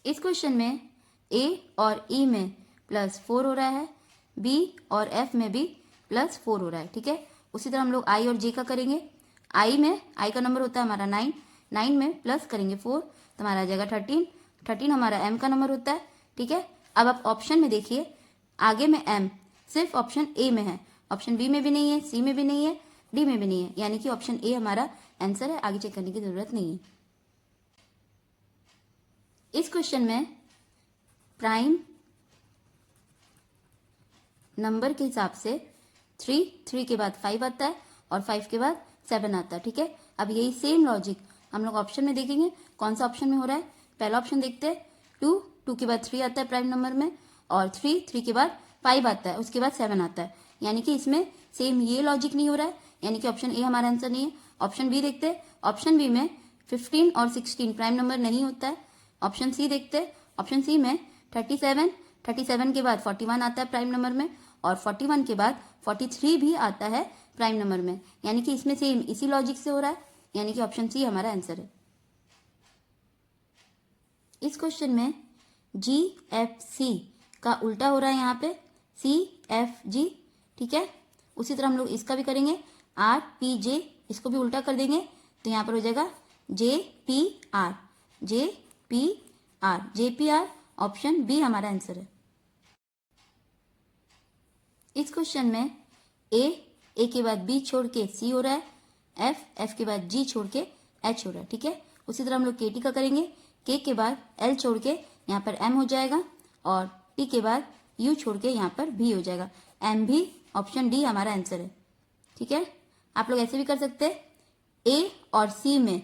इस क्वेश्चन में ए और ई में +4 हो रहा है, बी और एफ में भी +4 हो रहा है, ठीक है। उसी तरह हम लोग आई और जे का करेंगे। आई का नंबर होता है हमारा 9 में प्लस करेंगे 4 तो हमारा आ जाएगा 13 हमारा एम का नंबर होता है, ठीक है। अब आप ऑप्शन में देखिए, आगे में एम सिर्फ ऑप्शन ए में है, ऑप्शन बी में भी नहीं है, सी में भी नहीं है, डी में भी नहीं है, यानी कि ऑप्शन ए हमारा आंसर है, आगे चेक करने की जरूरत नहीं है। इस क्वेश्चन में प्राइम नंबर के हिसाब से 3 के बाद 5 आता है और 5 के बाद 7 आता है, ठीक है। अब यही सेम लॉजिक हम लोग ऑप्शन में देखेंगे, कौन सा ऑप्शन में हो रहा है। पहला ऑप्शन देखते हैं, 2 के बाद 3 आता है प्राइम नंबर में, और 3 के बाद 5 आता है, उसके बाद 7 आता है, यानी कि इसमें सेम ये लॉजिक नहीं हो रहा है, यानी कि ऑप्शन ए हमारा आंसर नहीं है। ऑप्शन बी देखते हैं, ऑप्शन बी में 15 और 16 प्राइम नंबर नहीं होता है। ऑप्शन सी देखते हैं, ऑप्शन सी में 37 के बाद 41 आता है प्राइम नंबर में, और 41 के बाद 43 भी आता है प्राइम नंबर में, यानी कि इसमें सेम इसी लॉजिक से हो रहा है, यानी कि ऑप्शन सी हमारा आंसर है। इस क्वेश्चन में GFC का उल्टा हो रहा है यहाँ पे CFG, ठीक है। उसी तरह हम लोग इसका भी करेंगे, RPJ, इसको भी उल्टा कर देंगे तो यहाँ पर हो जाएगा JPR, JPR, ऑप्शन बी हमारा आंसर है। इस क्वेश्चन में ए के बाद बी छोड़ के सी हो रहा है, एफ के बाद जी छोड़ के एच हो रहा है, ठीक है। उसी तरह हम लोग KT का करेंगे, के बाद एल छोड़ के यहाँ पर एम हो जाएगा, और टी के बाद यू छोड़ के यहाँ पर भी हो जाएगा, एम भी, ऑप्शन डी हमारा आंसर है, ठीक है। आप लोग ऐसे भी कर सकते हैं, ए और सी में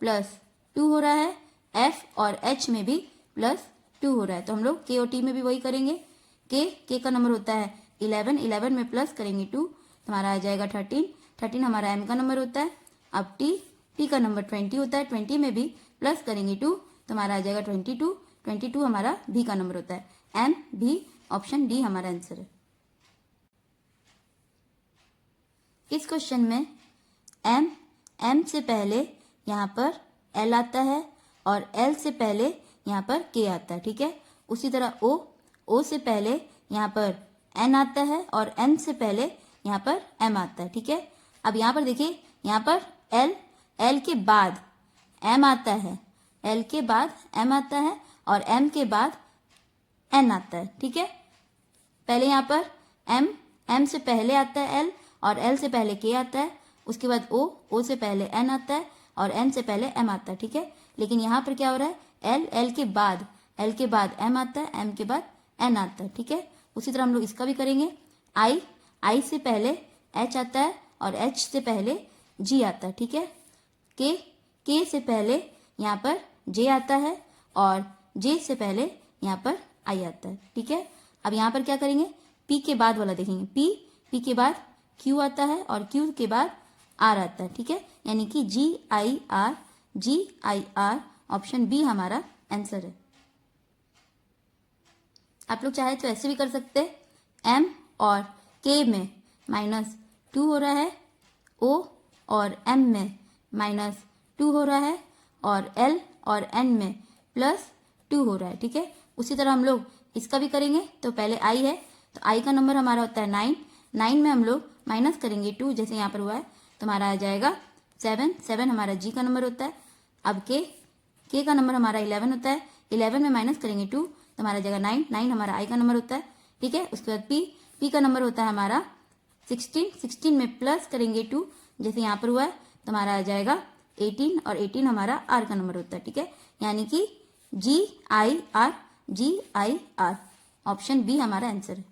+2 हो रहा है, एफ और एच में भी +2 हो रहा है, तो हम लोग के और टी में भी वही करेंगे। के का नंबर होता है 11 में प्लस करेंगे 2 तो हमारा आ जाएगा 13 हमारा एम का नंबर होता है। अब टी का नंबर 20 होता है, 20 में भी प्लस करेंगे 2 तो हमारा आ जाएगा 22 हमारा भी का नंबर होता है, एम भी, ऑप्शन डी हमारा आंसर है। इस क्वेश्चन में एम से पहले यहाँ पर एल आता है और एल से पहले यहाँ पर के आता है, ठीक है। उसी तरह ओ से पहले यहाँ पर एन आता है और एन से पहले यहाँ पर एम आता है, ठीक है। अब यहाँ पर देखिए, यहाँ पर एल के बाद एम आता है, एल के बाद एम आता है और एम के बाद एन आता है, ठीक है। पहले यहाँ पर एम से पहले आता है एल और एल से पहले के आता है, उसके बाद ओ से पहले एन आता है और एन से पहले एम आता है, ठीक है। लेकिन यहाँ पर क्या हो रहा है, एल के बाद एम आता है, एम के बाद एन आता है, ठीक है। उसी तरह हम लोग इसका भी करेंगे, आई से पहले एच आता है और एच से पहले जी आता है, ठीक है। के से पहले यहाँ पर जे आता है और जे से पहले यहाँ पर आई आता है, ठीक है। अब यहाँ पर क्या करेंगे, पी के बाद वाला देखेंगे, पी के बाद क्यू आता है और क्यू के बाद आर आता है, ठीक है, यानी कि जी आई आर, ऑप्शन बी हमारा आंसर है। आप लोग चाहे तो ऐसे भी कर सकते हैं, एम और के में -2 हो रहा है, ओ और एम में -2 हो रहा है, और एल और एन में +2 हो रहा है, ठीक है। उसी तरह हम लोग इसका भी करेंगे, तो पहले आई है तो आई का नंबर हमारा होता है 9 में हम लोग माइनस करेंगे 2 जैसे यहाँ पर हुआ है तो हमारा आ जाएगा 7 हमारा जी का नंबर होता है। अब के का नंबर हमारा 11 होता है, 11 में माइनस करेंगे 2 तो हमारा जगह 9 हमारा आई का नंबर होता है, ठीक है। उसके बाद पी का नंबर होता है हमारा 16 में प्लस करेंगे 2 जैसे यहाँ पर हुआ है तो हमारा आ जाएगा 18 और 18 हमारा आर का नंबर होता है, ठीक है, यानी कि जी आई आर, ऑप्शन बी हमारा आंसर है।